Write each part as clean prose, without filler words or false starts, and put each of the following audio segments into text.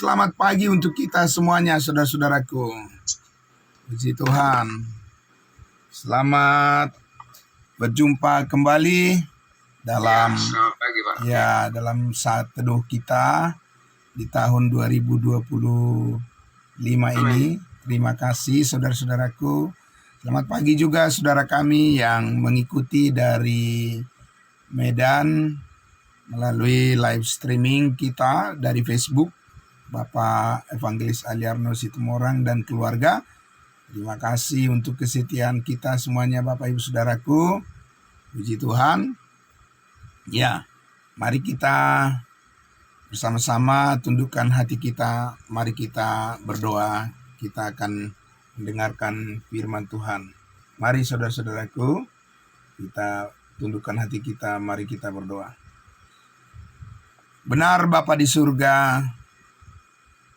Selamat pagi untuk kita semuanya, saudara-saudaraku. Puji Tuhan. Selamat berjumpa kembali dalam Selamat pagi, Pak. dalam saat teduh kita di tahun 2025 ini. Terima kasih saudara-saudaraku. Selamat pagi juga saudara kami yang mengikuti dari Medan melalui live streaming kita dari Facebook, Bapak Evangelis Aliarno Situmorang dan keluarga. Terima kasih untuk kesetiaan kita semuanya Bapak Ibu Saudaraku. Puji Tuhan. Ya, mari kita bersama-sama tundukkan hati kita. Mari kita berdoa. Kita akan mendengarkan firman Tuhan. Mari saudara-saudaraku, kita tundukkan hati kita. Mari kita berdoa. Benar Bapa di surga,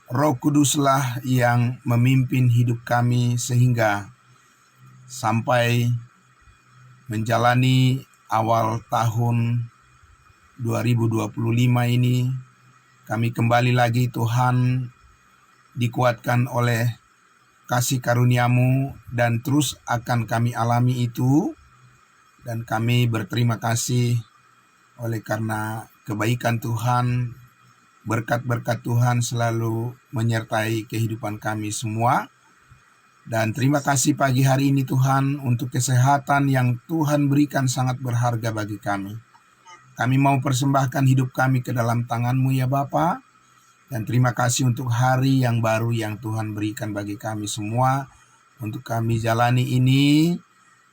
Roh Kuduslah yang memimpin hidup kami sehingga sampai menjalani awal tahun 2025 ini, kami kembali lagi Tuhan dikuatkan oleh kasih karunia-Mu dan terus akan kami alami itu, dan kami berterima kasih oleh karena kebaikan Tuhan, berkat-berkat Tuhan selalu menyertai kehidupan kami semua. Dan terima kasih pagi hari ini Tuhan untuk kesehatan yang Tuhan berikan sangat berharga bagi kami. Kami mau persembahkan hidup kami ke dalam tangan-Mu ya Bapa. Dan terima kasih untuk hari yang baru yang Tuhan berikan bagi kami semua. Untuk kami jalani ini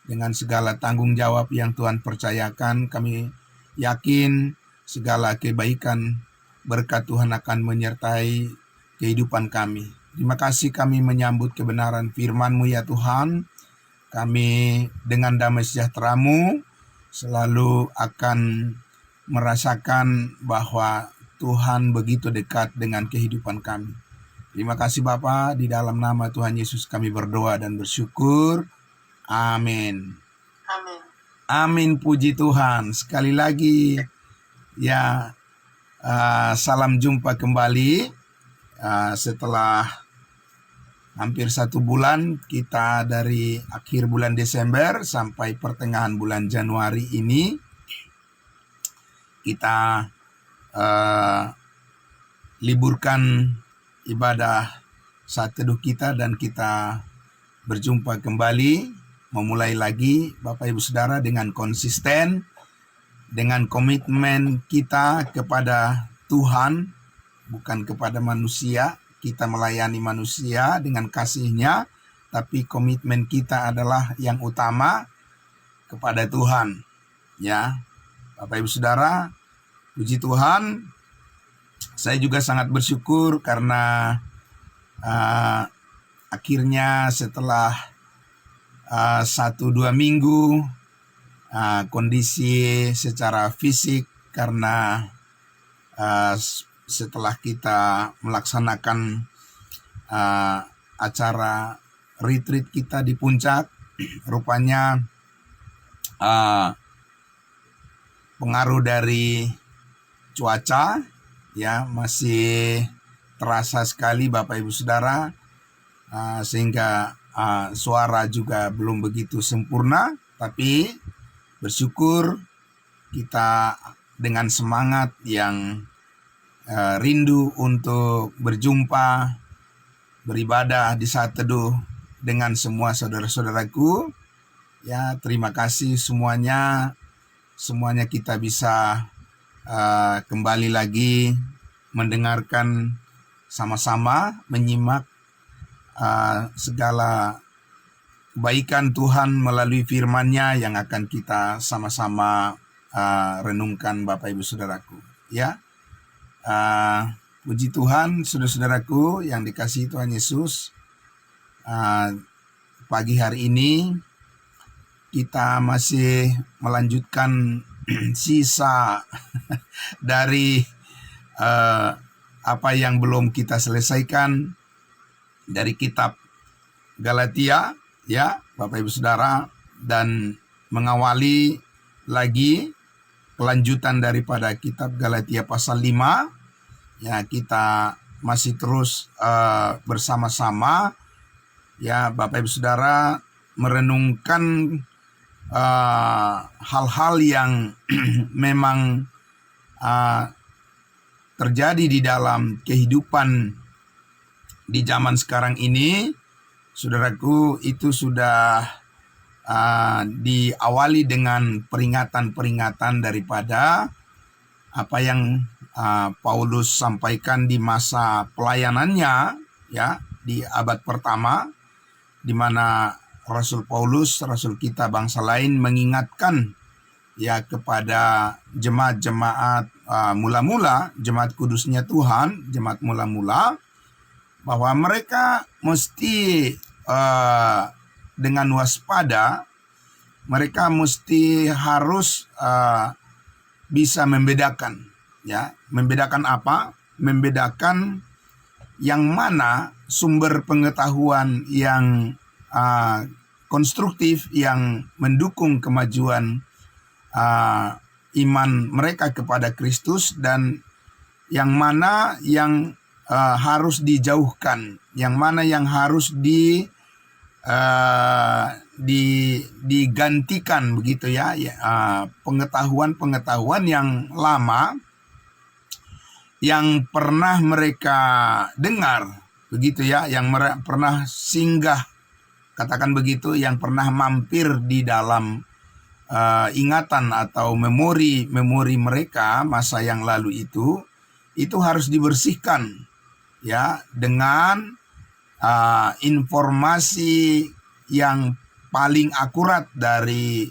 dengan segala tanggung jawab yang Tuhan percayakan. Kami yakin segala kebaikan berkat Tuhan akan menyertai kehidupan kami. Terima kasih kami menyambut kebenaran firman-Mu ya Tuhan. Kami dengan damai sejahtera-Mu selalu akan merasakan bahwa Tuhan begitu dekat dengan kehidupan kami. Terima kasih Bapa, di dalam nama Tuhan Yesus kami berdoa dan bersyukur. Amin. Amin. Amin, puji Tuhan. Sekali lagi ya, salam jumpa kembali setelah hampir 1 bulan kita dari akhir bulan Desember sampai pertengahan bulan Januari ini. Kita liburkan ibadah saat teduh kita dan kita berjumpa kembali, memulai lagi Bapak Ibu Saudara dengan konsisten, dengan komitmen kita kepada Tuhan, bukan kepada manusia. Kita melayani manusia dengan kasih-Nya, tapi komitmen kita adalah yang utama kepada Tuhan. Ya, Bapak Ibu Saudara, puji Tuhan. Saya juga sangat bersyukur karena akhirnya setelah 1-2 minggu kondisi secara fisik, karena setelah kita melaksanakan acara retreat kita di puncak, rupanya pengaruh dari cuaca ya masih terasa sekali Bapak Ibu Saudara, sehingga suara juga belum begitu sempurna, tapi bersyukur kita dengan semangat yang rindu untuk berjumpa, beribadah di saat teduh dengan semua saudara-saudaraku. Ya, terima kasih semuanya kita bisa kembali lagi mendengarkan sama-sama, menyimak segala kebaikan Tuhan melalui firman-Nya yang akan kita sama-sama renungkan Bapak Ibu Saudaraku. Ya, puji Tuhan saudara-saudaraku yang dikasihi Tuhan Yesus. Pagi hari ini kita masih melanjutkan sisa dari apa yang belum kita selesaikan dari kitab Galatia ya Bapak Ibu Saudara, dan mengawali lagi kelanjutan daripada kitab Galatia pasal 5 ya. Kita masih terus bersama-sama ya Bapak Ibu Saudara merenungkan hal-hal yang memang terjadi di dalam kehidupan di zaman sekarang ini. Saudaraku, itu sudah diawali dengan peringatan-peringatan daripada apa yang Paulus sampaikan di masa pelayanannya ya di abad pertama, di mana Rasul Paulus, rasul kita bangsa lain, mengingatkan ya kepada jemaat-jemaat mula-mula, jemaat kudusnya Tuhan, jemaat mula-mula, bahwa mereka mesti dengan waspada, mereka mesti harus bisa membedakan, ya, membedakan apa? Membedakan yang mana sumber pengetahuan yang konstruktif, yang mendukung kemajuan iman mereka kepada Kristus, dan yang mana yang harus dijauhkan, yang mana yang harus digantikan begitu ya, pengetahuan-pengetahuan yang lama yang pernah mereka dengar begitu ya, yang pernah singgah, katakan begitu, yang pernah mampir di dalam ingatan atau memori mereka masa yang lalu itu harus dibersihkan ya dengan informasi yang paling akurat dari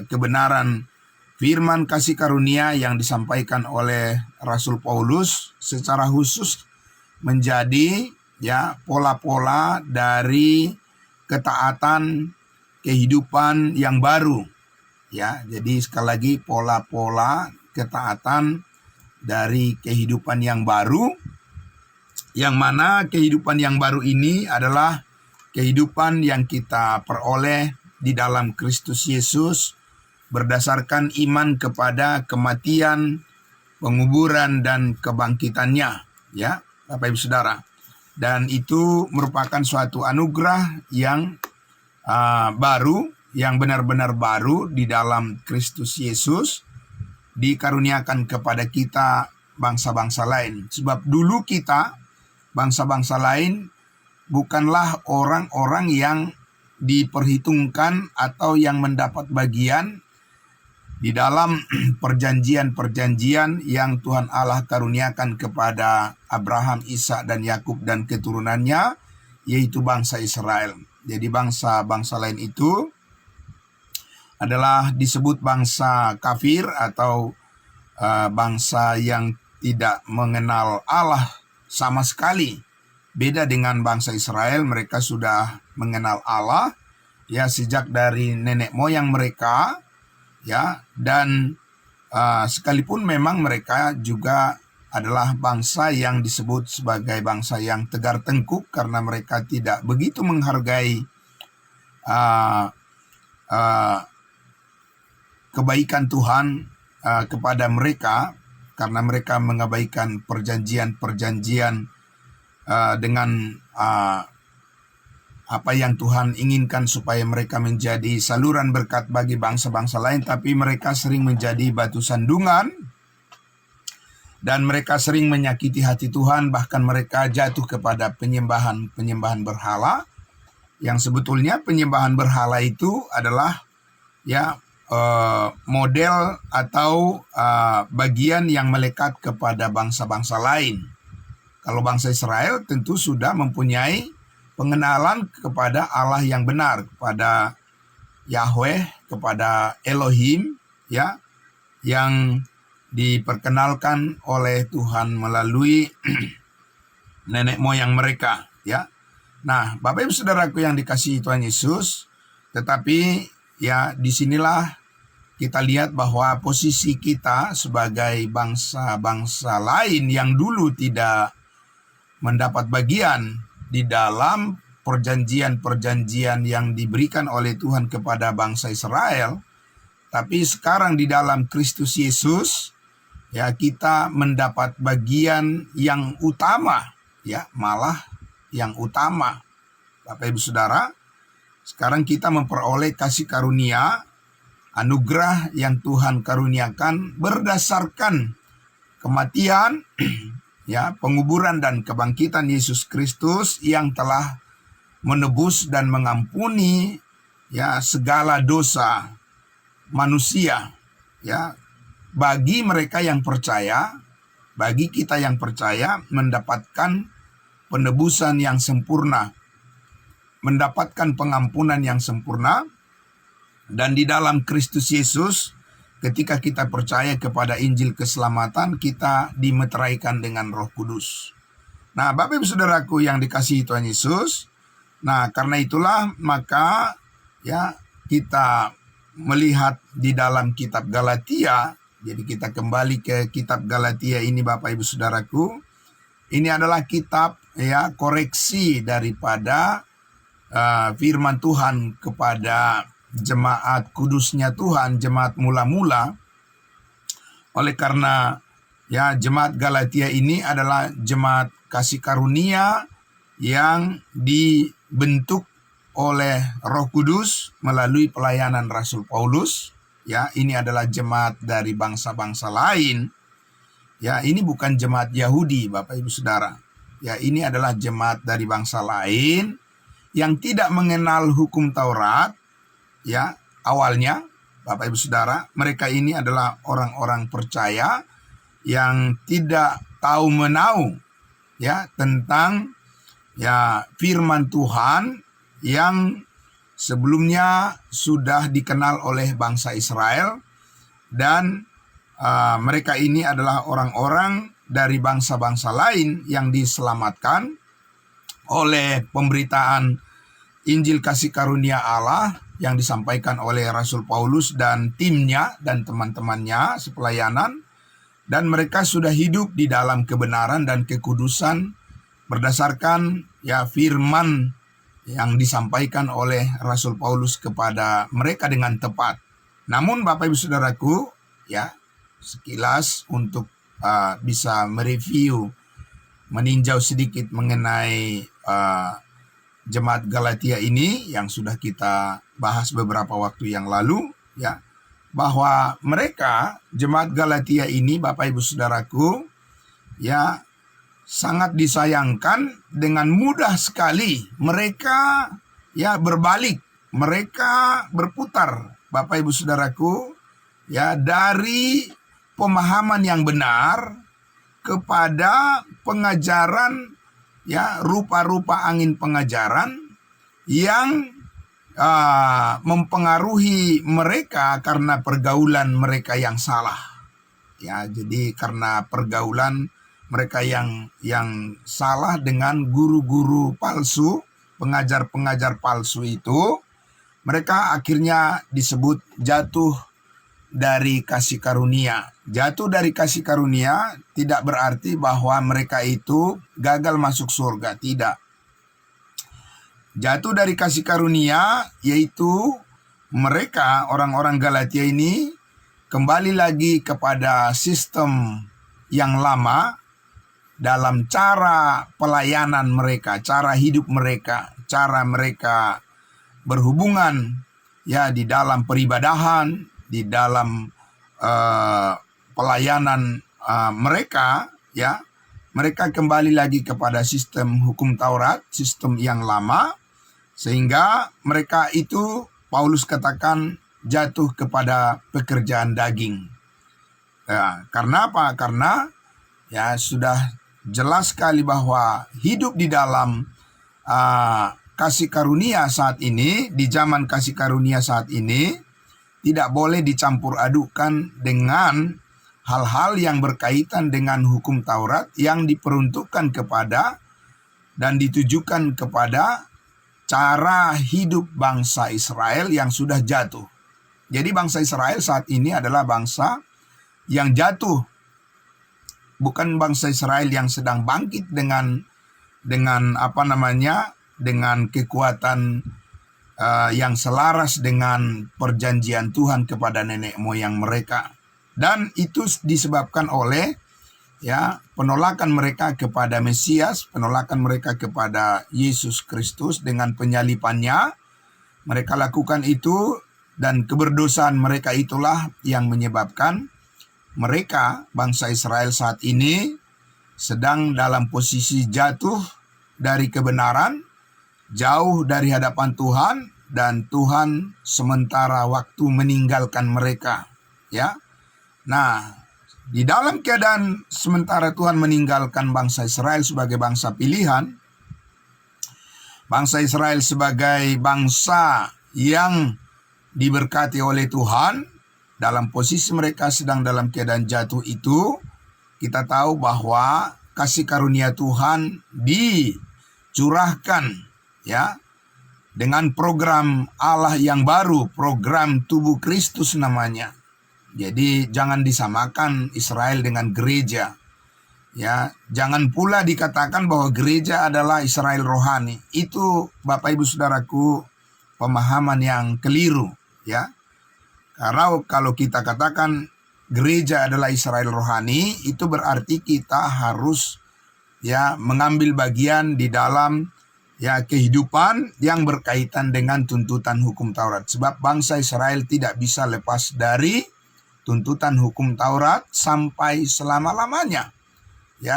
kebenaran firman kasih karunia yang disampaikan oleh Rasul Paulus, secara khusus menjadi ya pola-pola dari ketaatan kehidupan yang baru ya. Jadi sekali lagi, pola-pola ketaatan dari kehidupan yang baru, yang mana kehidupan yang baru ini adalah kehidupan yang kita peroleh di dalam Kristus Yesus berdasarkan iman kepada kematian, penguburan, dan kebangkitannya ya Bapak Ibu Saudara. Dan itu merupakan suatu anugerah yang baru, yang benar-benar baru di dalam Kristus Yesus, dikaruniakan kepada kita bangsa-bangsa lain. Sebab dulu kita bangsa-bangsa lain bukanlah orang-orang yang diperhitungkan atau yang mendapat bagian di dalam perjanjian-perjanjian yang Tuhan Allah karuniakan kepada Abraham, Ishak, dan Yakub dan keturunannya, yaitu bangsa Israel. Jadi bangsa-bangsa lain itu adalah disebut bangsa kafir atau bangsa yang tidak mengenal Allah sama sekali. Beda dengan bangsa Israel, mereka sudah mengenal Allah ya sejak dari nenek moyang mereka ya, dan sekalipun memang mereka juga adalah bangsa yang disebut sebagai bangsa yang tegar tengkuk karena mereka tidak begitu menghargai kebaikan Tuhan kepada mereka, karena mereka mengabaikan perjanjian-perjanjian dengan apa yang Tuhan inginkan supaya mereka menjadi saluran berkat bagi bangsa-bangsa lain, tapi mereka sering menjadi batu sandungan dan mereka sering menyakiti hati Tuhan, bahkan mereka jatuh kepada penyembahan berhala, yang sebetulnya penyembahan berhala itu adalah ya model atau bagian yang melekat kepada bangsa-bangsa lain. Kalau bangsa Israel tentu sudah mempunyai pengenalan kepada Allah yang benar, kepada Yahweh, kepada Elohim ya, yang diperkenalkan oleh Tuhan melalui nenek moyang mereka ya. Nah, Bapak Ibu Saudaraku yang dikasihi Tuhan Yesus, tetapi ya disinilah kita lihat bahwa posisi kita sebagai bangsa-bangsa lain yang dulu tidak mendapat bagian di dalam perjanjian-perjanjian yang diberikan oleh Tuhan kepada bangsa Israel, tapi sekarang di dalam Kristus Yesus ya kita mendapat bagian yang utama, ya malah yang utama. Bapak Ibu Saudara, sekarang kita memperoleh kasih karunia, anugerah yang Tuhan karuniakan berdasarkan kematian, ya, penguburan dan kebangkitan Yesus Kristus yang telah menebus dan mengampuni, ya, segala dosa manusia, ya. Bagi mereka yang percaya, bagi kita yang percaya, mendapatkan penebusan yang sempurna, mendapatkan pengampunan yang sempurna, dan di dalam Kristus Yesus, ketika kita percaya kepada Injil keselamatan, kita dimeteraikan dengan Roh Kudus. Nah, Bapak Ibu Saudaraku yang dikasihi Tuhan Yesus, nah karena itulah maka ya kita melihat di dalam kitab Galatia. Jadi kita kembali ke kitab Galatia ini, Bapak Ibu Saudaraku. Ini adalah kitab, ya, koreksi daripada firman Tuhan kepada jemaat kudusnya Tuhan, jemaat mula-mula. Oleh karena, ya, jemaat Galatia ini adalah jemaat kasih karunia yang dibentuk oleh Roh Kudus melalui pelayanan Rasul Paulus. Ya, ini adalah jemaat dari bangsa-bangsa lain. Ya, ini bukan jemaat Yahudi, Bapak Ibu Saudara. Ya, ini adalah jemaat dari bangsa lain yang tidak mengenal hukum Taurat. Ya, awalnya, Bapak Ibu Saudara, mereka ini adalah orang-orang percaya yang tidak tahu menau, ya, tentang, ya, firman Tuhan yang sebelumnya sudah dikenal oleh bangsa Israel, dan mereka ini adalah orang-orang dari bangsa-bangsa lain yang diselamatkan oleh pemberitaan Injil kasih karunia Allah yang disampaikan oleh Rasul Paulus dan timnya dan teman-temannya sepelayanan, dan mereka sudah hidup di dalam kebenaran dan kekudusan berdasarkan, ya, firman yang disampaikan oleh Rasul Paulus kepada mereka dengan tepat. Namun Bapak Ibu Saudaraku, ya, sekilas untuk bisa mereview, meninjau sedikit mengenai jemaat Galatia ini yang sudah kita bahas beberapa waktu yang lalu, ya, bahwa mereka, jemaat Galatia ini, Bapak Ibu Saudaraku, ya, sangat disayangkan. Dengan mudah sekali mereka, ya, berbalik, mereka berputar, Bapak Ibu Saudaraku, ya, dari pemahaman yang benar kepada pengajaran, ya, rupa-rupa angin pengajaran yang mempengaruhi mereka karena pergaulan mereka yang salah. Ya, jadi karena pergaulan mereka yang salah dengan guru-guru palsu, pengajar-pengajar palsu itu, mereka akhirnya disebut jatuh dari kasih karunia. Jatuh dari kasih karunia tidak berarti bahwa mereka itu gagal masuk surga, tidak. Jatuh dari kasih karunia yaitu mereka, orang-orang Galatia ini, kembali lagi kepada sistem yang lama dalam cara pelayanan mereka, cara hidup mereka, cara mereka berhubungan, ya, di dalam peribadahan, di dalam pelayanan mereka, ya, mereka kembali lagi kepada sistem hukum Taurat, sistem yang lama, sehingga mereka itu, Paulus katakan, jatuh kepada pekerjaan daging. Ya, karena apa? Karena, ya, sudah jelas sekali bahwa hidup di dalam kasih karunia saat ini, di zaman kasih karunia saat ini, tidak boleh dicampur adukan dengan hal-hal yang berkaitan dengan hukum Taurat yang diperuntukkan kepada dan ditujukan kepada cara hidup bangsa Israel yang sudah jatuh. Jadi bangsa Israel saat ini adalah bangsa yang jatuh, bukan bangsa Israel yang sedang bangkit dengan dengan kekuatan yang selaras dengan perjanjian Tuhan kepada nenek moyang mereka. Dan itu disebabkan oleh penolakan mereka kepada Mesias, penolakan mereka kepada Yesus Kristus dengan penyalipannya. Mereka lakukan itu, dan keberdosaan mereka itulah yang menyebabkan mereka, bangsa Israel saat ini, sedang dalam posisi jatuh dari kebenaran, jauh dari hadapan Tuhan, dan Tuhan sementara waktu meninggalkan mereka. Nah, di dalam keadaan sementara Tuhan meninggalkan bangsa Israel sebagai bangsa pilihan, bangsa Israel sebagai bangsa yang diberkati oleh Tuhan, dalam posisi mereka sedang dalam keadaan jatuh itu, kita tahu bahwa kasih karunia Tuhan dicurahkan dengan program Allah yang baru, program tubuh Kristus namanya. Jadi jangan disamakan Israel dengan gereja. Jangan pula dikatakan bahwa gereja adalah Israel rohani. Itu Bapak Ibu Saudaraku pemahaman yang keliru, Karena kalau kita katakan gereja adalah Israel rohani, itu berarti kita harus mengambil bagian di dalam kehidupan yang berkaitan dengan tuntutan hukum Taurat. Sebab bangsa Israel tidak bisa lepas dari tuntutan hukum Taurat sampai selama-lamanya.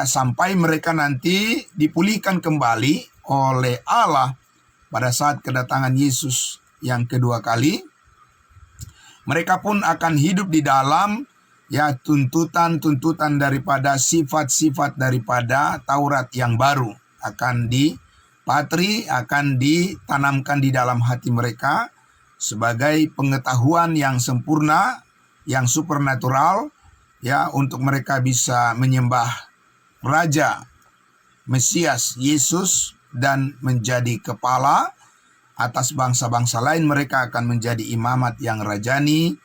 Sampai mereka nanti dipulihkan kembali oleh Allah pada saat kedatangan Yesus yang kedua kali. Mereka pun akan hidup di dalam tuntutan-tuntutan daripada sifat-sifat daripada Taurat yang baru akan dipatri, akan ditanamkan di dalam hati mereka sebagai pengetahuan yang sempurna, yang supernatural, untuk mereka bisa menyembah Raja Mesias Yesus dan menjadi kepala atas bangsa-bangsa lain. Mereka akan menjadi imamat yang rajani,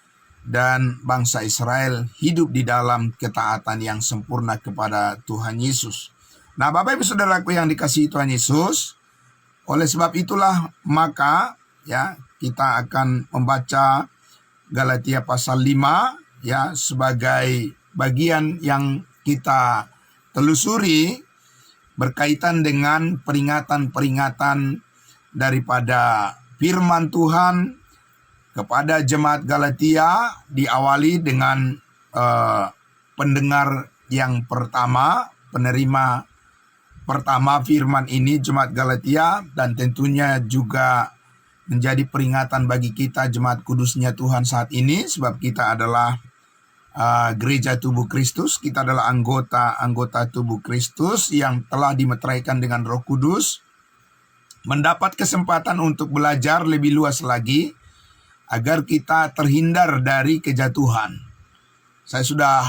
dan bangsa Israel hidup di dalam ketaatan yang sempurna kepada Tuhan Yesus. Nah, Bapak Ibu Saudaraku yang dikasihi Tuhan Yesus, oleh sebab itulah maka kita akan membaca Galatia pasal 5 sebagai bagian yang kita telusuri berkaitan dengan peringatan-peringatan daripada firman Tuhan kepada jemaat Galatia, diawali dengan pendengar yang pertama, penerima pertama firman ini jemaat Galatia, dan tentunya juga menjadi peringatan bagi kita jemaat kudusnya Tuhan saat ini, sebab kita adalah gereja tubuh Kristus. Kita adalah anggota tubuh Kristus yang telah dimeteraikan dengan Roh Kudus, mendapat kesempatan untuk belajar lebih luas lagi agar kita terhindar dari kejatuhan. Saya sudah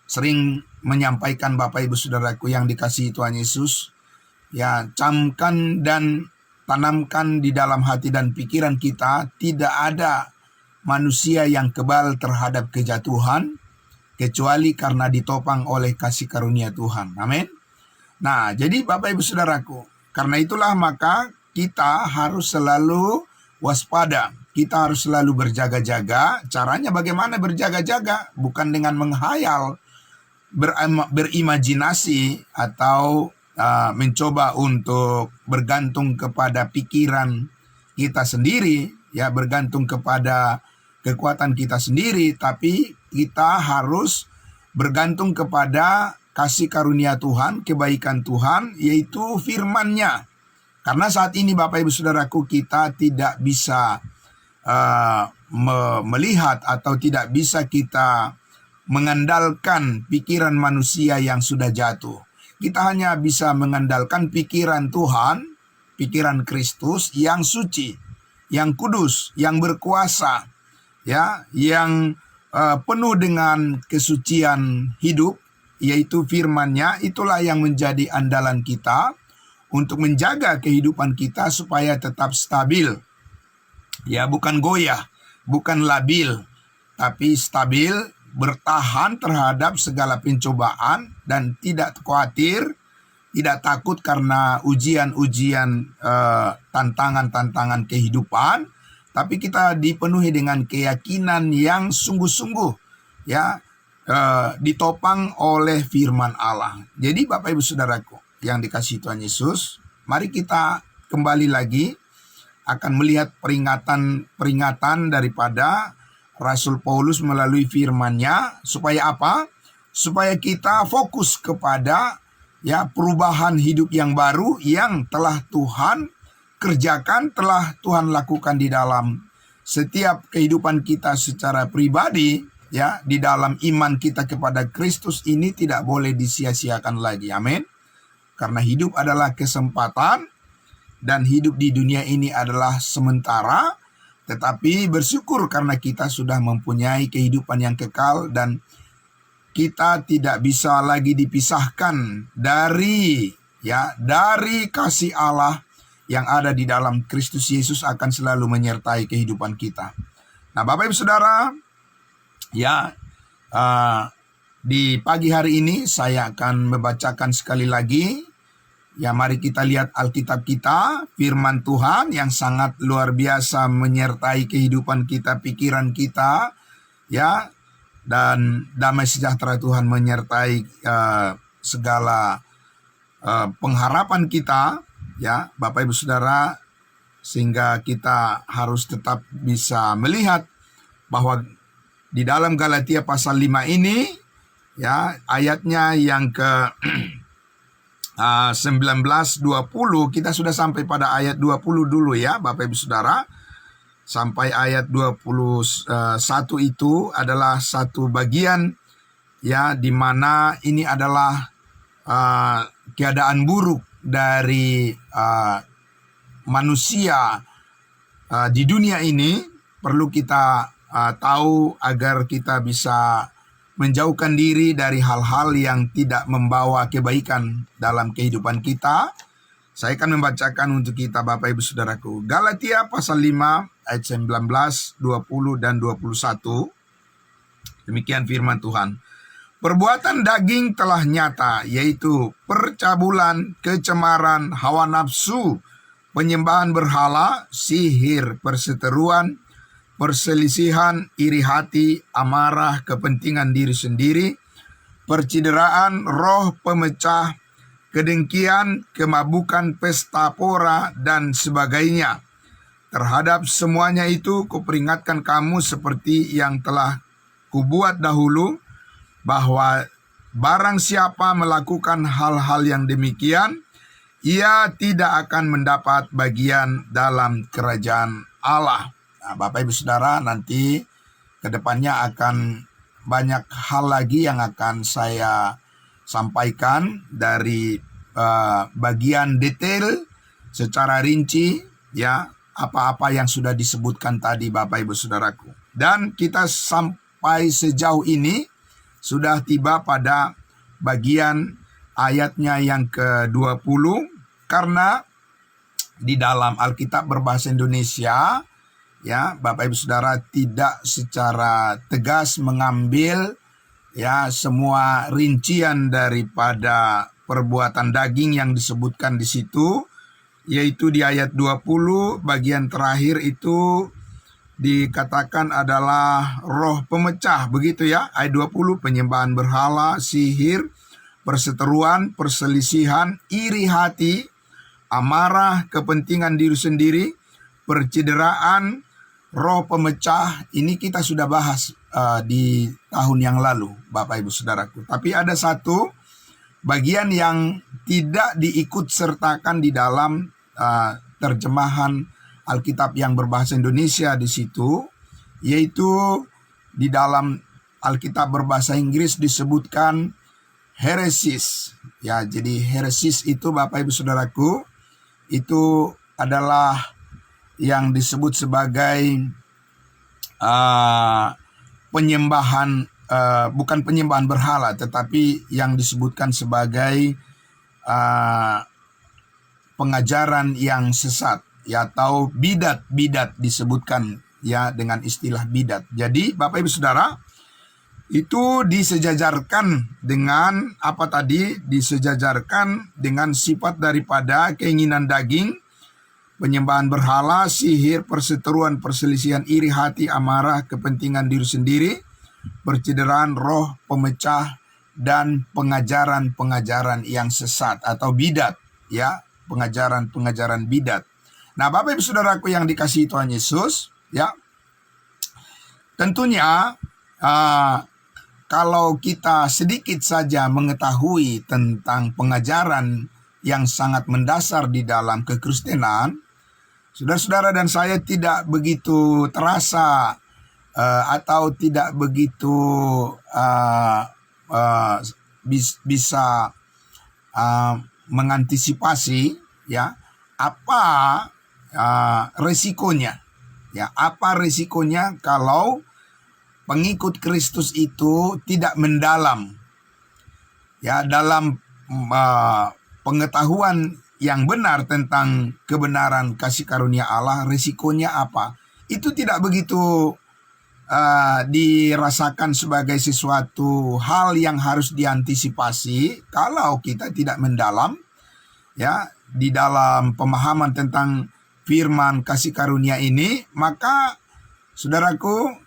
sering menyampaikan Bapak Ibu Saudaraku yang dikasihi Tuhan Yesus, camkan dan tanamkan di dalam hati dan pikiran kita, tidak ada manusia yang kebal terhadap kejatuhan kecuali karena ditopang oleh kasih karunia Tuhan. Amin. Nah, jadi Bapak Ibu Saudaraku, karena itulah maka kita harus selalu waspada. Kita harus selalu berjaga-jaga. Caranya bagaimana berjaga-jaga? Bukan dengan menghayal, berimajinasi, atau mencoba untuk bergantung kepada pikiran kita sendiri, bergantung kepada kekuatan kita sendiri, tapi kita harus bergantung kepada kasih karunia Tuhan, kebaikan Tuhan, yaitu firman-Nya. Karena saat ini Bapak Ibu Saudaraku, kita tidak bisa melihat atau tidak bisa kita mengandalkan pikiran manusia yang sudah jatuh. Kita hanya bisa mengandalkan pikiran Tuhan, pikiran Kristus yang suci, yang kudus, yang berkuasa, yang penuh dengan kesucian hidup, yaitu firman-Nya. Itulah yang menjadi andalan kita untuk menjaga kehidupan kita supaya tetap stabil. Bukan goyah, bukan labil, tapi stabil, bertahan terhadap segala pencobaan, dan tidak khawatir, tidak takut karena ujian-ujian, tantangan-tantangan kehidupan, tapi kita dipenuhi dengan keyakinan yang sungguh-sungguh, ditopang oleh firman Allah. Jadi Bapak Ibu Saudaraku yang dikasihi Tuhan Yesus, mari kita kembali lagi akan melihat peringatan daripada Rasul Paulus melalui firman-Nya. Supaya apa? Supaya kita fokus kepada perubahan hidup yang baru yang telah Tuhan kerjakan, telah Tuhan lakukan di dalam setiap kehidupan kita secara pribadi, di dalam iman kita kepada Kristus ini tidak boleh disia-siakan lagi. Amin. Karena hidup adalah kesempatan dan hidup di dunia ini adalah sementara, tetapi bersyukur karena kita sudah mempunyai kehidupan yang kekal dan kita tidak bisa lagi dipisahkan dari kasih Allah yang ada di dalam Kristus Yesus akan selalu menyertai kehidupan kita. Nah, Bapak Ibu Saudara, di pagi hari ini saya akan membacakan sekali lagi. Mari kita lihat Alkitab kita, firman Tuhan yang sangat luar biasa menyertai kehidupan kita, pikiran kita, dan damai sejahtera Tuhan menyertai segala pengharapan kita, Bapak Ibu Saudara, sehingga kita harus tetap bisa melihat bahwa di dalam Galatia pasal 5 ini, ayatnya yang ke 19-20, kita sudah sampai pada ayat 20 dulu Bapak Ibu Saudara. Sampai ayat 21 itu adalah satu bagian di mana ini adalah keadaan buruk dari manusia di dunia ini. Perlu kita tahu agar kita bisa menjauhkan diri dari hal-hal yang tidak membawa kebaikan dalam kehidupan kita. Saya akan membacakan untuk kita Bapak Ibu Saudaraku. Galatia pasal 5 ayat 19, 20 dan 21. Demikian firman Tuhan. Perbuatan daging telah nyata, yaitu percabulan, kecemaran, hawa nafsu, penyembahan berhala, sihir, perseteruan, perselisihan, iri hati, amarah, kepentingan diri sendiri, percideraan, roh pemecah, kedengkian, kemabukan, pesta pora, dan sebagainya. Terhadap semuanya itu kuperingatkan kamu seperti yang telah kubuat dahulu, bahwa barang siapa melakukan hal-hal yang demikian, ia tidak akan mendapat bagian dalam kerajaan Allah. Nah, Bapak Ibu Saudara, nanti ke depannya akan banyak hal lagi yang akan saya sampaikan dari bagian detail secara rinci apa-apa yang sudah disebutkan tadi Bapak Ibu Saudaraku. Dan kita sampai sejauh ini sudah tiba pada bagian ayatnya yang ke-20, karena di dalam Alkitab berbahasa Indonesia Bapak Ibu Saudara tidak secara tegas mengambil semua rincian daripada perbuatan daging yang disebutkan di situ, yaitu di ayat 20 bagian terakhir itu dikatakan adalah roh pemecah, begitu ayat 20, penyembahan berhala, sihir, perseteruan, perselisihan, iri hati, amarah, kepentingan diri sendiri, percideraan, roh pemecah. Ini kita sudah bahas di tahun yang lalu Bapak Ibu Saudaraku. Tapi ada satu bagian yang tidak diikut sertakan di dalam terjemahan Alkitab yang berbahasa Indonesia di situ, yaitu di dalam Alkitab berbahasa Inggris disebutkan heresis. Jadi heresis itu Bapak Ibu Saudaraku, itu adalah yang disebut sebagai penyembahan, bukan penyembahan berhala, tetapi yang disebutkan sebagai pengajaran yang sesat, atau bidat disebutkan dengan istilah bidat. Jadi Bapak Ibu Saudara, itu disejajarkan dengan apa tadi? Disejajarkan dengan sifat daripada keinginan daging, penyembahan berhala, sihir, perseteruan, perselisihan, iri hati, amarah, kepentingan diri sendiri, percederaan roh pemecah, dan pengajaran-pengajaran yang sesat atau bidat, ya, pengajaran-pengajaran bidat. Nah, Bapak Ibu Saudaraku yang dikasihi Tuhan Yesus, ya, tentunya kalau kita sedikit saja mengetahui tentang pengajaran yang sangat mendasar di dalam kekristenan, saudara-saudara dan saya tidak begitu terasa atau tidak begitu bisa mengantisipasi, ya, apa resikonya, ya, apa resikonya kalau pengikut Kristus itu tidak mendalam, ya, dalam pengetahuan yang benar tentang kebenaran kasih karunia Allah. Resikonya apa? Itu tidak begitu dirasakan sebagai sesuatu hal yang harus diantisipasi kalau kita tidak mendalam, ya, di dalam pemahaman tentang firman kasih karunia ini. Maka saudaraku,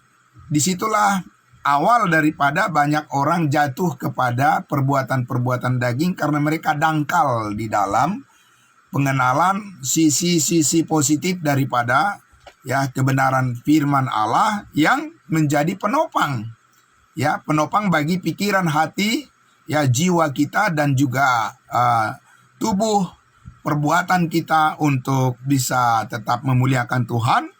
disitulah awal daripada banyak orang jatuh kepada perbuatan-perbuatan daging karena mereka dangkal di dalam pengenalan sisi-sisi positif daripada, ya, kebenaran firman Allah yang menjadi penopang, ya, penopang bagi pikiran, hati, ya, jiwa kita dan juga tubuh perbuatan kita untuk bisa tetap memuliakan Tuhan.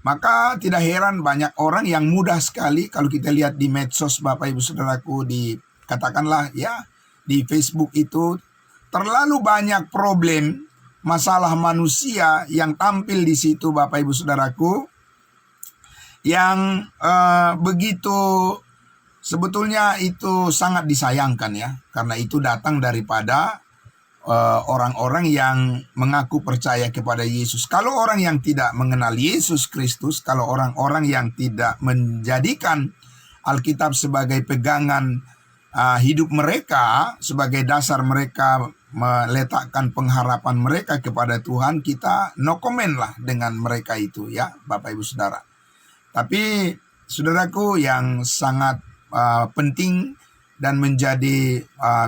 Maka tidak heran banyak orang yang mudah sekali, kalau kita lihat di medsos Bapak Ibu Saudaraku, di katakanlah, ya, di Facebook itu terlalu banyak problem, masalah manusia yang tampil di situ Bapak Ibu Saudaraku, yang begitu sebetulnya itu sangat disayangkan, ya, karena itu datang daripada orang-orang yang mengaku percaya kepada Yesus. Kalau orang yang tidak mengenal Yesus Kristus, kalau orang-orang yang tidak menjadikan Alkitab sebagai pegangan hidup mereka, sebagai dasar mereka meletakkan pengharapan mereka kepada Tuhan, kita no comment lah dengan mereka itu, ya, Bapak Ibu Saudara. Tapi saudaraku yang sangat penting dan menjadi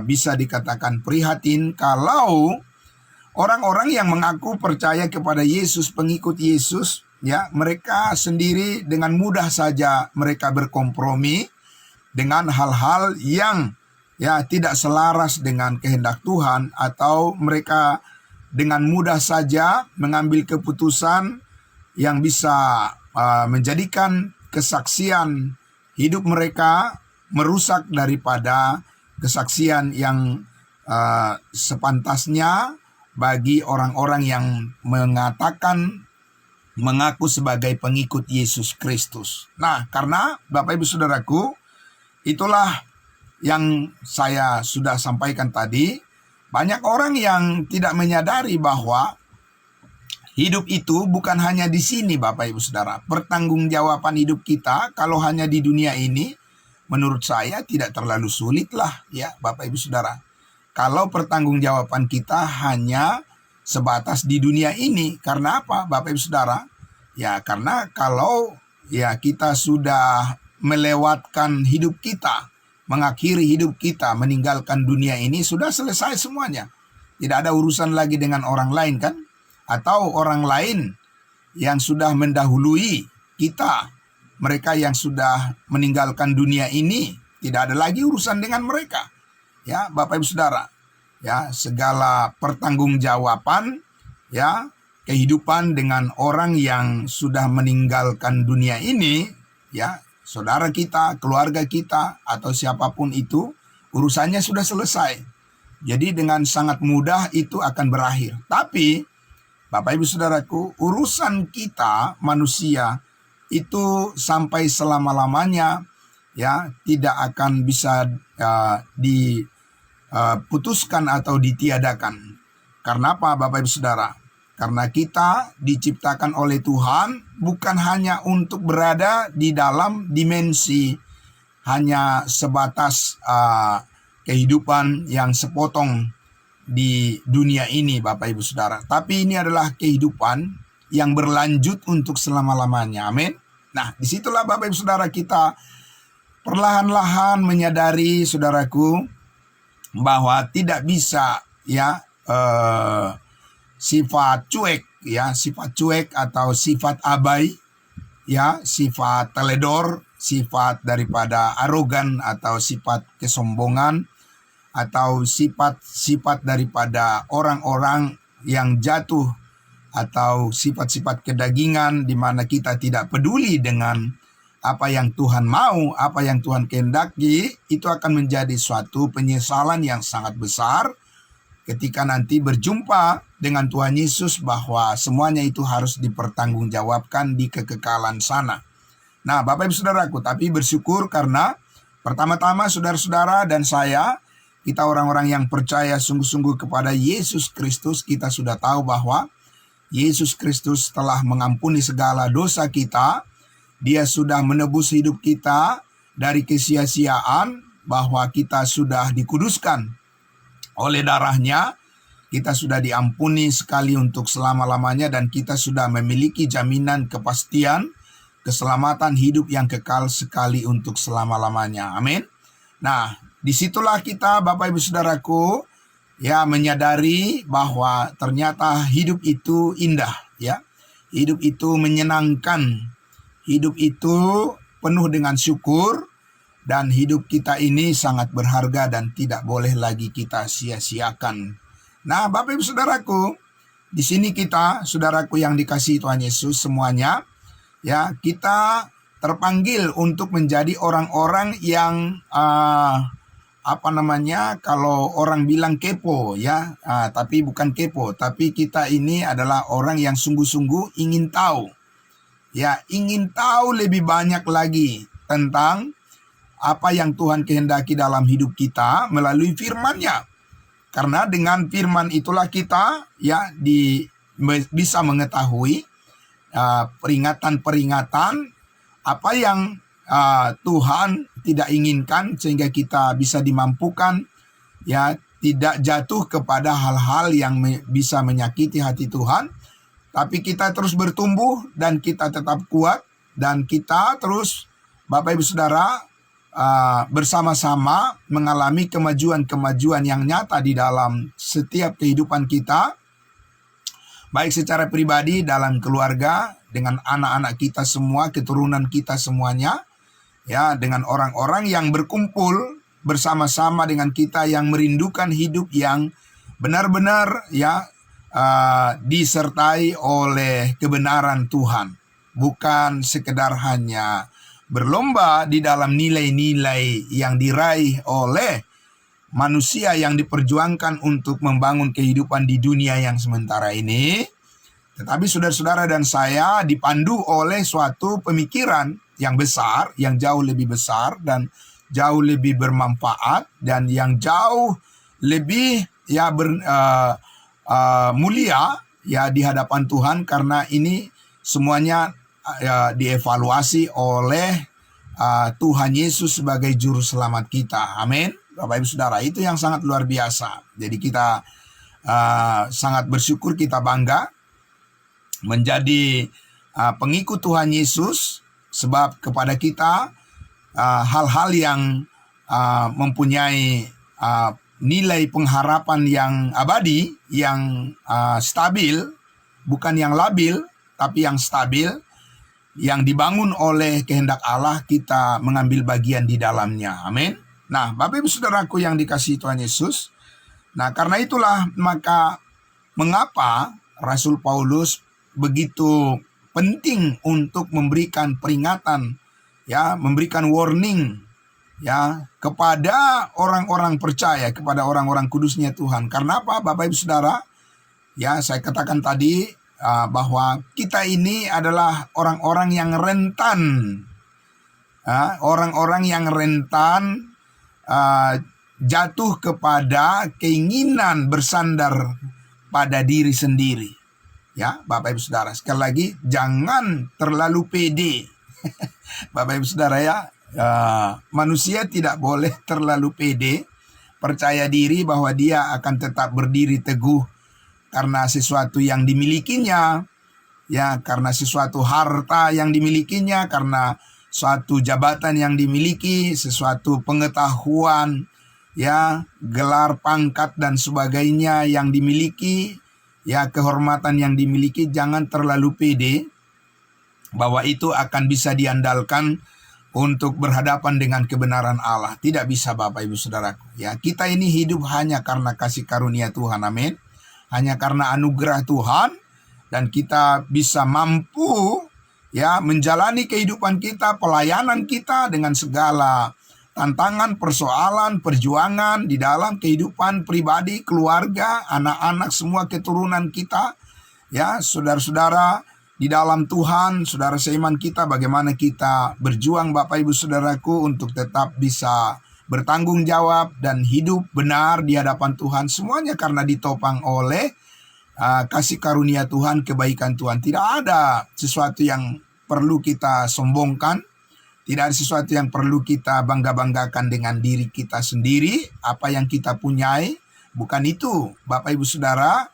bisa dikatakan prihatin kalau orang-orang yang mengaku percaya kepada Yesus, pengikut Yesus, ya, mereka sendiri dengan mudah saja mereka berkompromi dengan hal-hal yang, ya, tidak selaras dengan kehendak Tuhan, atau mereka dengan mudah saja mengambil keputusan yang bisa menjadikan kesaksian hidup mereka merusak daripada kesaksian yang sepantasnya bagi orang-orang yang mengatakan mengaku sebagai pengikut Yesus Kristus. Nah, karena Bapak Ibu Saudaraku, itulah yang saya sudah sampaikan tadi, banyak orang yang tidak menyadari bahwa hidup itu bukan hanya di sini Bapak Ibu Saudara. Pertanggungjawaban hidup kita kalau hanya di dunia ini, menurut saya tidak terlalu sulit lah, ya, Bapak Ibu Saudara. Kalau pertanggungjawaban kita hanya sebatas di dunia ini. Karena apa Bapak Ibu Saudara? Ya, karena kalau, ya, kita sudah melewatkan hidup kita, mengakhiri hidup kita, meninggalkan dunia ini, sudah selesai semuanya. Tidak ada urusan lagi dengan orang lain, kan? Atau orang lain yang sudah mendahului kita, mereka yang sudah meninggalkan dunia ini, tidak ada lagi urusan dengan mereka. Ya, Bapak Ibu Saudara, ya, segala pertanggungjawaban, ya, kehidupan dengan orang yang sudah meninggalkan dunia ini, ya, saudara kita, keluarga kita, atau siapapun itu, urusannya sudah selesai. Jadi dengan sangat mudah itu akan berakhir. Tapi Bapak Ibu Saudaraku, urusan kita manusia itu sampai selama-lamanya, ya, tidak akan bisa diputuskan atau ditiadakan. Karena apa Bapak Ibu Saudara? Karena kita diciptakan oleh Tuhan bukan hanya untuk berada di dalam dimensi hanya sebatas kehidupan yang sepotong di dunia ini Bapak Ibu Saudara. Tapi ini adalah kehidupan yang berlanjut untuk selama-lamanya. Amin. Nah, disitulah Bapak Ibu Saudara kita perlahan-lahan menyadari, saudaraku, bahwa tidak bisa sifat cuek atau sifat abai, sifat teledor, sifat daripada arogan atau sifat kesombongan, atau sifat daripada orang-orang yang jatuh, atau sifat-sifat kedagingan di mana kita tidak peduli dengan apa yang Tuhan mau, apa yang Tuhan kehendaki. Itu akan menjadi suatu penyesalan yang sangat besar ketika nanti berjumpa dengan Tuhan Yesus, bahwa semuanya itu harus dipertanggungjawabkan di kekekalan sana. Nah, Bapak Ibu Saudaraku, tapi bersyukur karena pertama-tama saudara-saudara dan saya, kita orang-orang yang percaya sungguh-sungguh kepada Yesus Kristus, kita sudah tahu bahwa Yesus Kristus telah mengampuni segala dosa kita. Dia sudah menebus hidup kita dari kesia-siaan, bahwa kita sudah dikuduskan oleh darahnya. Kita sudah diampuni sekali untuk selama-lamanya, dan kita sudah memiliki jaminan kepastian keselamatan hidup yang kekal sekali untuk selama-lamanya. Amin. Nah, disitulah kita, Bapak Ibu Saudaraku, menyadari bahwa ternyata hidup itu indah, Hidup itu menyenangkan. Hidup itu penuh dengan syukur, dan hidup kita ini sangat berharga dan tidak boleh lagi kita sia-siakan. Nah, Bapak Ibu Saudaraku, di sini kita, saudaraku yang dikasihi Tuhan Yesus semuanya, kita terpanggil untuk menjadi orang-orang yang kalau orang bilang kepo, tapi bukan kepo, tapi kita ini adalah orang yang sungguh-sungguh ingin tahu, ingin tahu lebih banyak lagi tentang apa yang Tuhan kehendaki dalam hidup kita melalui firman-Nya. Karena dengan firman itulah kita bisa mengetahui peringatan-peringatan apa yang Tuhan tidak inginkan, sehingga kita bisa dimampukan tidak jatuh kepada hal-hal yang bisa menyakiti hati Tuhan. Tapi kita terus bertumbuh dan kita tetap kuat, dan kita terus, Bapak Ibu Saudara, bersama-sama mengalami kemajuan-kemajuan yang nyata di dalam setiap kehidupan kita, baik secara pribadi, dalam keluarga, dengan anak-anak kita semua, keturunan kita semuanya, dengan orang-orang yang berkumpul bersama-sama dengan kita, yang merindukan hidup yang benar-benar disertai oleh kebenaran Tuhan, bukan sekedar hanya berlomba di dalam nilai-nilai yang diraih oleh manusia yang diperjuangkan untuk membangun kehidupan di dunia yang sementara ini. Tetapi saudara-saudara dan saya dipandu oleh suatu pemikiran yang besar, yang jauh lebih besar dan jauh lebih bermanfaat, dan yang jauh lebih mulia di hadapan Tuhan, karena ini semuanya dievaluasi oleh Tuhan Yesus sebagai juru selamat kita. Amin. Bapak Ibu Saudara, itu yang sangat luar biasa. Jadi kita sangat bersyukur, kita bangga menjadi pengikut Tuhan Yesus, sebab kepada kita hal-hal yang mempunyai nilai pengharapan yang abadi, yang stabil, bukan yang labil, tapi yang stabil, yang dibangun oleh kehendak Allah, kita mengambil bagian di dalamnya. Amin. Nah, Bapak Ibu Saudaraku yang dikasihi Tuhan Yesus, nah karena itulah maka mengapa Rasul Paulus begitu penting untuk memberikan peringatan, memberikan warning kepada orang-orang percaya, kepada orang-orang kudusnya Tuhan. Karena apa, Bapak Ibu Saudara? Saya katakan tadi bahwa kita ini adalah orang-orang yang rentan, orang-orang yang rentan jatuh kepada keinginan bersandar pada diri sendiri. Bapak Ibu Saudara, sekali lagi jangan terlalu pede. Bapak Ibu Saudara, manusia tidak boleh terlalu pede, percaya diri bahwa dia akan tetap berdiri teguh karena sesuatu yang dimilikinya, karena sesuatu harta yang dimilikinya, karena suatu jabatan yang dimiliki, sesuatu pengetahuan, ya, gelar pangkat dan sebagainya yang dimiliki, ya, kehormatan yang dimiliki, jangan terlalu pede bahwa itu akan bisa diandalkan untuk berhadapan dengan kebenaran Allah. Tidak bisa, Bapak Ibu Saudaraku. Ya, kita ini hidup hanya karena kasih karunia Tuhan, amin. Hanya karena anugerah Tuhan, dan kita bisa mampu, ya, menjalani kehidupan kita, pelayanan kita dengan segala tantangan, persoalan, perjuangan di dalam kehidupan pribadi, keluarga, anak-anak, semua keturunan kita. Ya, saudara-saudara di dalam Tuhan, saudara seiman kita, bagaimana kita berjuang, Bapak Ibu Saudaraku, untuk tetap bisa bertanggung jawab dan hidup benar di hadapan Tuhan. Semuanya karena ditopang oleh kasih karunia Tuhan, kebaikan Tuhan. Tidak ada sesuatu yang perlu kita sombongkan. Tidak ada sesuatu yang perlu kita bangga-banggakan dengan diri kita sendiri. Apa yang kita punyai, bukan itu, Bapak Ibu Saudara,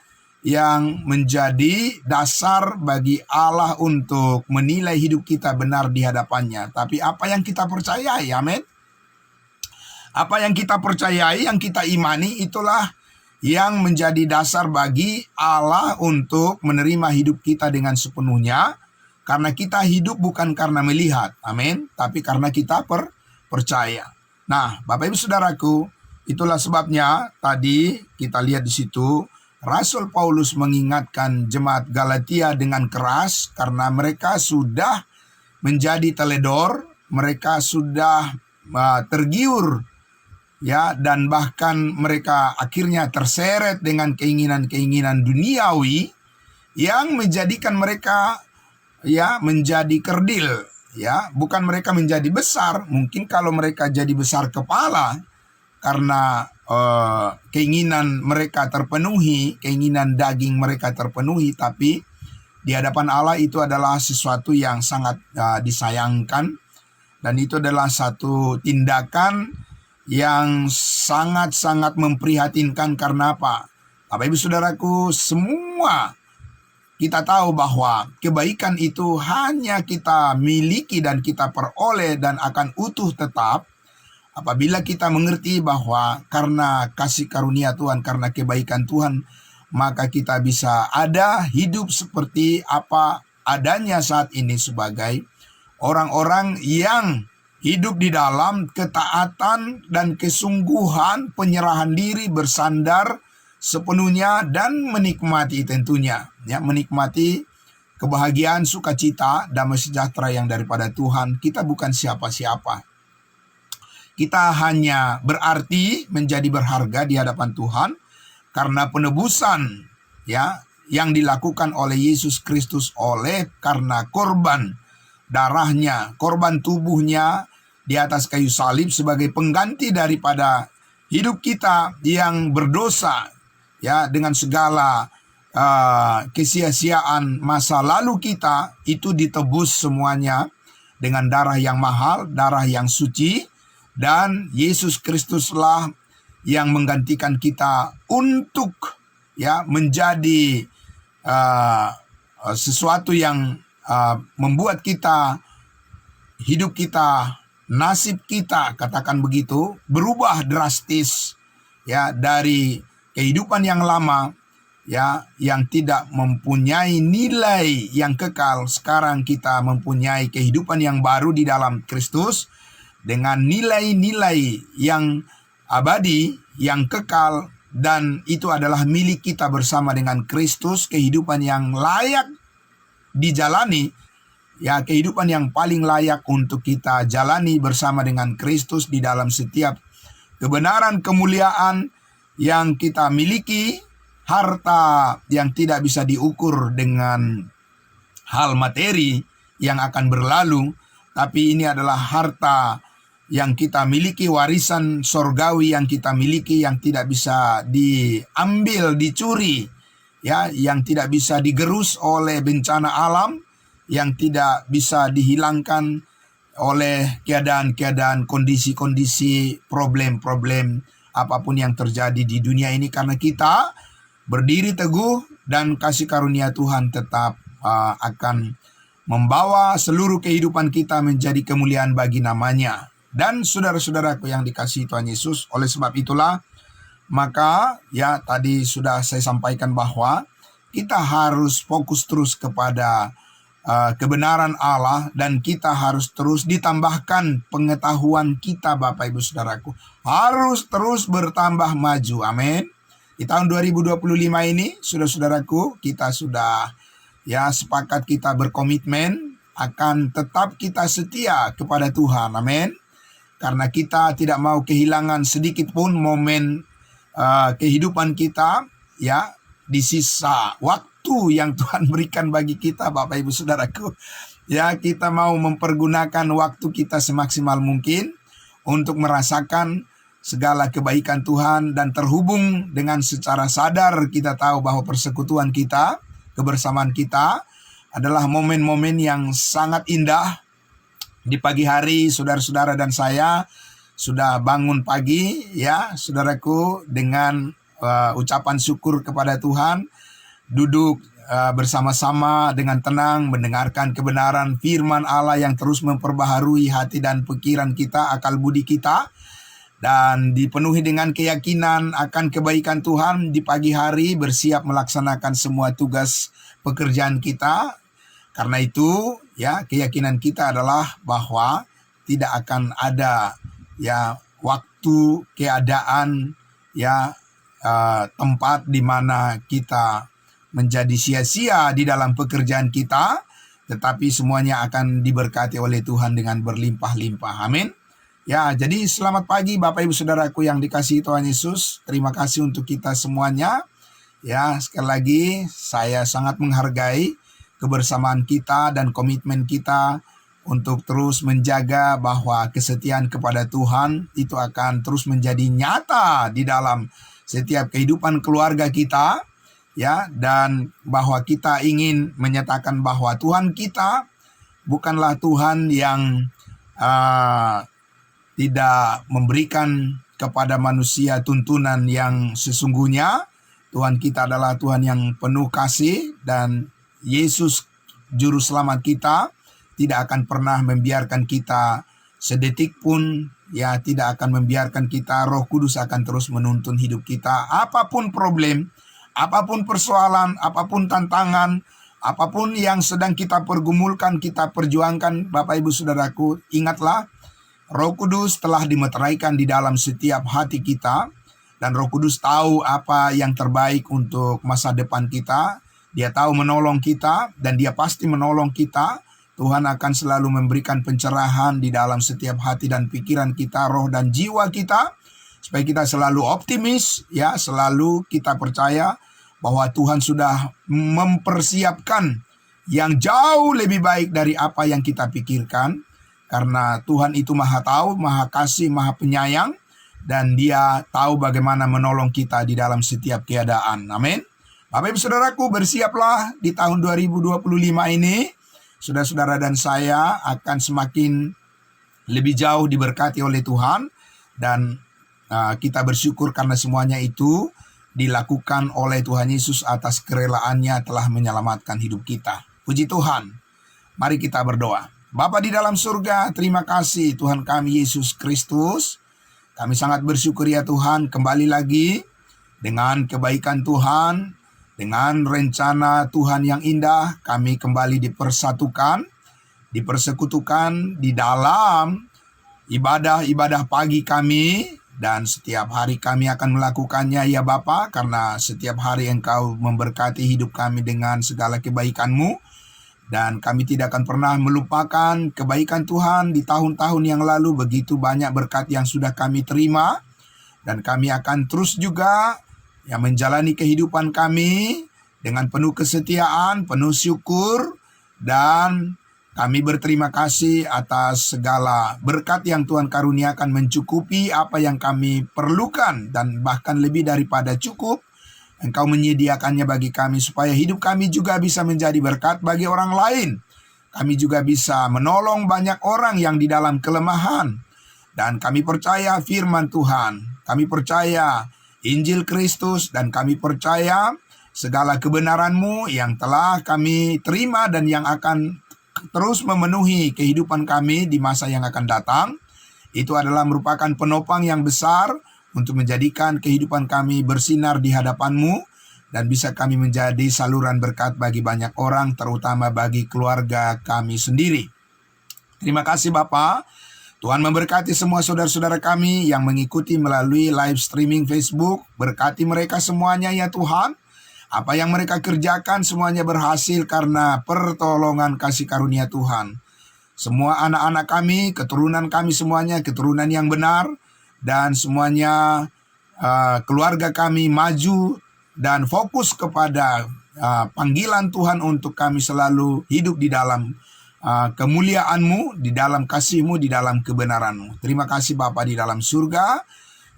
yang menjadi dasar bagi Allah untuk menilai hidup kita benar di hadapannya. Tapi apa yang kita percayai, amin. Apa yang kita percayai, yang kita imani, itulah yang menjadi dasar bagi Allah untuk menerima hidup kita dengan sepenuhnya. Karena kita hidup bukan karena melihat, amin, tapi karena kita percaya. Nah, Bapak Ibu Saudaraku, itulah sebabnya tadi kita lihat di situ, Rasul Paulus mengingatkan jemaat Galatia dengan keras karena mereka sudah menjadi teledor, mereka sudah tergiur, ya, dan bahkan mereka akhirnya terseret dengan keinginan-keinginan duniawi yang menjadikan mereka, ya, menjadi kerdil, ya, bukan mereka menjadi besar. Mungkin kalau mereka jadi besar kepala karena keinginan mereka terpenuhi, keinginan daging mereka terpenuhi, tapi di hadapan Allah itu adalah sesuatu yang sangat disayangkan, dan itu adalah satu tindakan yang sangat-sangat memprihatinkan. Karena apa? Bapak Ibu Saudaraku, semua kita tahu bahwa kebaikan itu hanya kita miliki dan kita peroleh dan akan utuh tetap apabila kita mengerti bahwa karena kasih karunia Tuhan, karena kebaikan Tuhan, maka kita bisa ada hidup seperti apa adanya saat ini sebagai orang-orang yang hidup di dalam ketaatan dan kesungguhan, penyerahan diri, bersandar sepenuhnya, dan menikmati tentunya, ya, menikmati kebahagiaan, sukacita, damai sejahtera yang daripada Tuhan. Kita bukan siapa-siapa. Kita hanya berarti menjadi berharga di hadapan Tuhan karena penebusan, ya, yang dilakukan oleh Yesus Kristus karena korban darahnya, korban tubuhnya di atas kayu salib sebagai pengganti daripada hidup kita yang berdosa, ya, dengan segala kesia-siaan masa lalu kita, itu ditebus semuanya dengan darah yang mahal, darah yang suci, dan Yesus Kristuslah yang menggantikan kita untuk, ya, menjadi sesuatu yang membuat kita, hidup kita, nasib kita, katakan begitu, berubah drastis, ya, dari kehidupan yang lama, ya, yang tidak mempunyai nilai yang kekal. Sekarang kita mempunyai kehidupan yang baru di dalam Kristus dengan nilai-nilai yang abadi, yang kekal, dan itu adalah milik kita bersama dengan Kristus. Kehidupan yang layak dijalani, ya, kehidupan yang paling layak untuk kita jalani bersama dengan Kristus di dalam setiap kebenaran, kemuliaan yang kita miliki, harta yang tidak bisa diukur dengan hal materi yang akan berlalu, tapi ini adalah harta yang kita miliki, warisan sorgawi yang kita miliki, yang tidak bisa diambil, dicuri, ya, yang tidak bisa digerus oleh bencana alam, yang tidak bisa dihilangkan oleh keadaan-keadaan, kondisi-kondisi, problem-problem apapun yang terjadi di dunia ini, karena kita berdiri teguh dan kasih karunia Tuhan tetap akan membawa seluruh kehidupan kita menjadi kemuliaan bagi nama-Nya. Dan saudara-saudaraku yang dikasihi Tuhan Yesus, oleh sebab itulah, maka ya tadi sudah saya sampaikan bahwa kita harus fokus terus kepada kebenaran Allah, dan kita harus terus ditambahkan pengetahuan kita, Bapak Ibu Saudaraku. Harus terus bertambah maju. Amin. Di tahun 2025 ini, saudara-saudaraku, kita sudah sepakat, kita berkomitmen akan tetap kita setia kepada Tuhan. Amin. Karena kita tidak mau kehilangan sedikit pun momen kehidupan kita di sisa waktu yang Tuhan berikan bagi kita, Bapak Ibu Saudaraku. Kita mau mempergunakan waktu kita semaksimal mungkin untuk merasakan segala kebaikan Tuhan dan terhubung dengan secara sadar. Kita tahu bahwa persekutuan kita, kebersamaan kita adalah momen-momen yang sangat indah. Di pagi hari, saudara-saudara dan saya sudah bangun pagi, saudaraku, dengan ucapan syukur kepada Tuhan, duduk bersama-sama dengan tenang, mendengarkan kebenaran firman Allah yang terus memperbaharui hati dan pikiran kita, akal budi kita, dan dipenuhi dengan keyakinan akan kebaikan Tuhan. Di pagi hari bersiap melaksanakan semua tugas pekerjaan kita. Karena itu, keyakinan kita adalah bahwa tidak akan ada waktu, keadaan, tempat di mana kita menjadi sia-sia di dalam pekerjaan kita, tetapi semuanya akan diberkati oleh Tuhan dengan berlimpah-limpah. Amin. Jadi selamat pagi Bapak Ibu Saudaraku yang dikasihi Tuhan Yesus. Terima kasih untuk kita semuanya. Sekali lagi saya sangat menghargai kebersamaan kita dan komitmen kita untuk terus menjaga bahwa kesetiaan kepada Tuhan itu akan terus menjadi nyata di dalam setiap kehidupan keluarga kita, dan bahwa kita ingin menyatakan bahwa Tuhan kita bukanlah Tuhan yang tidak memberikan kepada manusia tuntunan yang sesungguhnya. Tuhan kita adalah Tuhan yang penuh kasih, dan Yesus Juru Selamat kita tidak akan pernah membiarkan kita sedetik pun, tidak akan membiarkan kita. Roh Kudus akan terus menuntun hidup kita. Apapun problem, apapun persoalan, apapun tantangan, apapun yang sedang kita pergumulkan, kita perjuangkan, Bapak Ibu Saudaraku, ingatlah, Roh Kudus telah dimeteraikan di dalam setiap hati kita, dan Roh Kudus tahu apa yang terbaik untuk masa depan kita. Dia tahu menolong kita, dan Dia pasti menolong kita. Tuhan akan selalu memberikan pencerahan di dalam setiap hati dan pikiran kita, roh dan jiwa kita, supaya kita selalu optimis, selalu kita percaya bahwa Tuhan sudah mempersiapkan yang jauh lebih baik dari apa yang kita pikirkan. Karena Tuhan itu Maha Tahu, Maha Kasih, Maha Penyayang, dan Dia tahu bagaimana menolong kita di dalam setiap keadaan. Amin. Bapak Ibu Saudaraku, bersiaplah di tahun 2025 ini. Saudara-saudara dan saya akan semakin lebih jauh diberkati oleh Tuhan. Dan kita bersyukur karena semuanya itu dilakukan oleh Tuhan Yesus atas kerelaannya telah menyelamatkan hidup kita. Puji Tuhan. Mari kita berdoa. Bapa di dalam surga, terima kasih Tuhan kami Yesus Kristus. Kami sangat bersyukur ya Tuhan, kembali lagi dengan kebaikan Tuhan, dengan rencana Tuhan yang indah, kami kembali dipersatukan, dipersekutukan di dalam ibadah-ibadah pagi kami, dan setiap hari kami akan melakukannya ya Bapa, karena setiap hari Engkau memberkati hidup kami dengan segala kebaikan-Mu, dan kami tidak akan pernah melupakan kebaikan Tuhan di tahun-tahun yang lalu. Begitu banyak berkat yang sudah kami terima, dan kami akan terus juga menjalani kehidupan kami dengan penuh kesetiaan, penuh syukur, dan kami berterima kasih atas segala berkat yang Tuhan karuniakan mencukupi apa yang kami perlukan, dan bahkan lebih daripada cukup. Engkau menyediakannya bagi kami supaya hidup kami juga bisa menjadi berkat bagi orang lain. Kami juga bisa menolong banyak orang yang di dalam kelemahan. Dan kami percaya firman Tuhan, kami percaya Injil Kristus, dan kami percaya segala kebenaran-Mu yang telah kami terima dan yang akan terus memenuhi kehidupan kami di masa yang akan datang. Itu adalah merupakan penopang yang besar untuk menjadikan kehidupan kami bersinar di hadapan-Mu, dan bisa kami menjadi saluran berkat bagi banyak orang, terutama bagi keluarga kami sendiri. Terima kasih Bapa. Tuhan memberkati semua saudara-saudara kami yang mengikuti melalui live streaming Facebook. Berkati mereka semuanya ya Tuhan. Apa yang mereka kerjakan semuanya berhasil karena pertolongan kasih karunia Tuhan. Semua anak-anak kami, keturunan kami semuanya, keturunan yang benar. Dan semuanya keluarga kami maju dan fokus kepada panggilan Tuhan untuk kami selalu hidup di dalam kemuliaan-Mu, di dalam kasih-Mu, di dalam kebenaran-Mu. Terima kasih Bapa di dalam surga,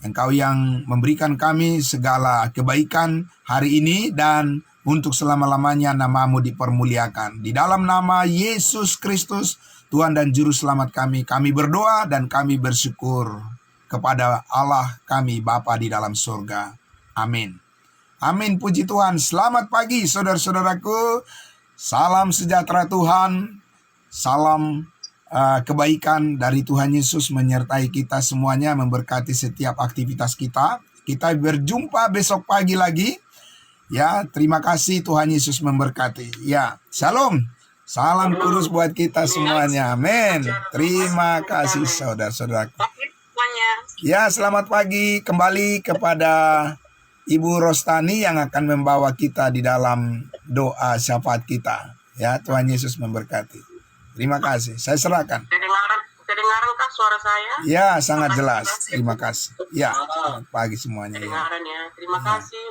Engkau yang memberikan kami segala kebaikan hari ini, dan untuk selama-lamanya nama-Mu dipermuliakan. Di dalam nama Yesus Kristus, Tuhan dan Juru Selamat kami berdoa dan kami bersyukur kepada Allah kami Bapa di dalam surga. Amin. Amin, puji Tuhan. Selamat pagi saudara-saudaraku. Salam sejahtera Tuhan. Salam kebaikan dari Tuhan Yesus menyertai kita semuanya, memberkati setiap aktivitas kita. Kita berjumpa besok pagi lagi. Ya, terima kasih, Tuhan Yesus memberkati. Ya, shalom. Salam kudus buat kita semuanya. Amin. Terima kasih saudara-saudara. Ya, selamat pagi kembali kepada Ibu Rostani yang akan membawa kita di dalam doa syafaat kita. Ya, Tuhan Yesus memberkati. Terima kasih. Saya serahkan. Kedengaran suara saya? Ya, sangat jelas. Terima kasih. Ya, selamat pagi semuanya. Kedengaran ya. Terima kasih